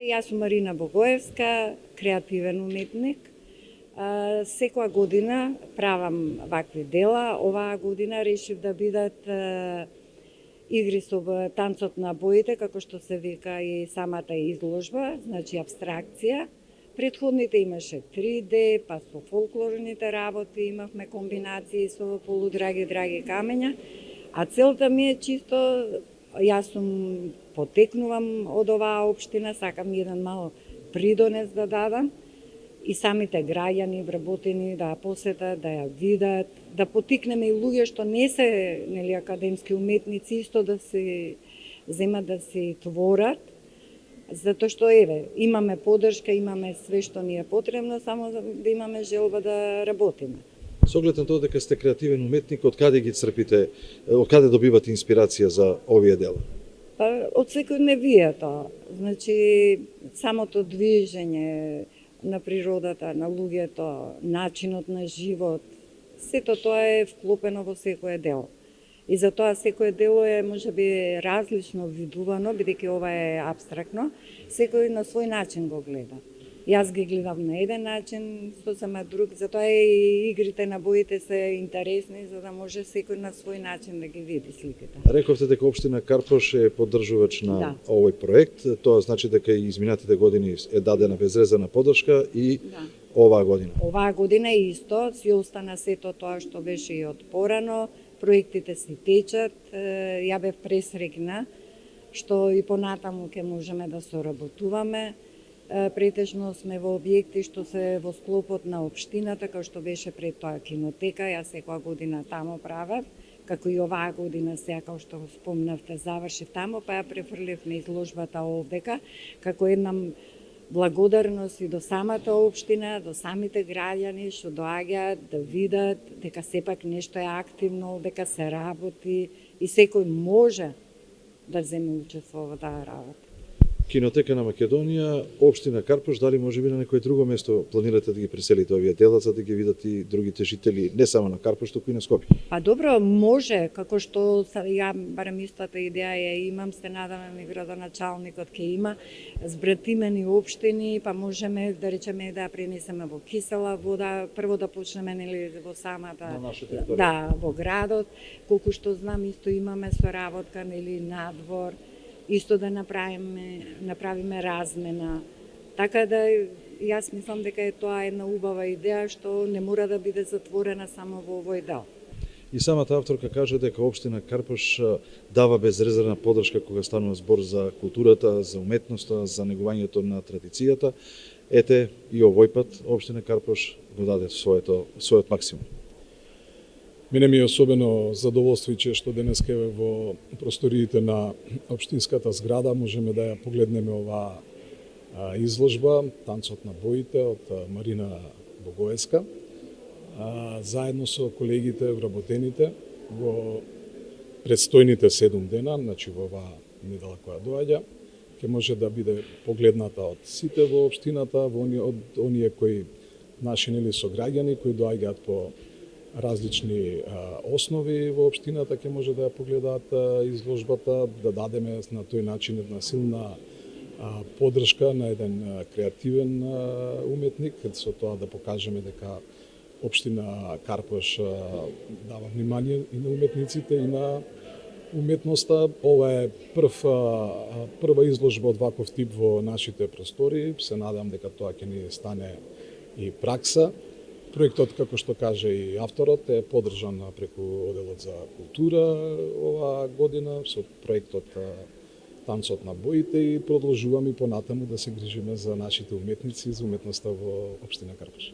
Јас сум Марина Богоевска, креативен уметник. Секоја година правам вакви дела. Оваа година решив да бидат игри со танцот на боите, како што се вика и самата изложба, значи абстракција. Претходните имаше 3D, па со фолклорните работи имавме комбинации со полудраги камења, а целта ми е чисто, јас сум потекнувам од оваа општина, сакам еден мал придонес да дадам и самите граѓани, вработени да ја посетат, да ја видат, да потикнеме и луѓе што не се академски уметници исто да се земат да се творат, затоа што имаме поддршка, имаме све што ни е потребно, само да имаме желба да работиме. Со оглед на тоа дека сте креативен уметник, од каде ги црпите, од каде добивате инспирација за овие дела? Од секојдневието, значи самото движење на природата, на луѓето, начинот на живот, сето тоа е вклопено во секое дело. И затоа секое дело е можеби различно видувано, бидејќи ова е абстрактно, секој на свој начин го гледа. Јас ги гледам на еден начин, сосема друг, затоа и игрите на боите се интересни, за да може секој на свој начин да ги види сликите. Рековте дека општина Карпош е поддржувач на овој проект, тоа значи дека и изминатите години е дадена безрезервна поддршка и оваа година. Оваа година исто, си остана сето тоа што беше и од порано, проектите си течат, ја бев пресреќна што и понатаму ќе можеме да соработуваме. Претежно сме во објекти што се во склопот на општината, како што беше пред тоа кинотека, јас секоја година тамо правев, како и оваа година сега, како што спомнавте, завршив тамо, па ја префрлевме изложбата овдека, како една благодарност и до самата општина, до самите граѓани што доаѓаат да видат дека сепак нешто е активно, дека се работи и секој може да земе учество во таа работа. Кинотека на Македонија, општина Карпош, дали можеби на некое друго место планирате да ги преселите овие дела за да ги видат и другите жители, не само на Карпош, туку и на Скопје? Добро, може, како што ја барем истата идеја ја имам, се надевам и градоначалникот ќе има збратимени општини, па можеме да речеме да ја пренесеме во кисела вода, прво да почнеме нели во самата во градот, колку што знам исто имаме соработка нели надвор, исто да направиме размена. Така да јас мислам дека е тоа една убава идеја што не мора да биде затворена само во овој дел. И самата авторка кажа дека општина Карпош дава безрезервна поддршка кога станува збор за културата, за уметноста, за негувањето на традицијата. Ете и овој пат општина Карпош го даде својот максимум. Мене ми е особено задоволствие што денеска во просториите на општинската зграда можеме да ја погледнеме оваа изложба Танцот на боите од Марина Богоевска. Заедно со колегите вработените во предстојните 7 дена, значи во оваа недела која доаѓа, ќе може да биде погледната од сите во општината, од оние кои наши сограѓани кои доаѓаат по различни основи во општината, ќе може да ја погледаат изложбата, да дадеме на тој начин една силна поддршка на еден креативен уметник, со тоа да покажеме дека општина Карпош дава внимание и на уметниците и на уметноста. Ова е прва изложба од ваков тип во нашите простори. Се надам дека тоа ќе ни стане и пракса. Проектот, како што каже и авторот, е поддржан преку Оделот за култура оваа година со проектот Танцот на боите и продолжуваме и понатаму да се грижиме за нашите уметници и за уметноста во општина Карпош.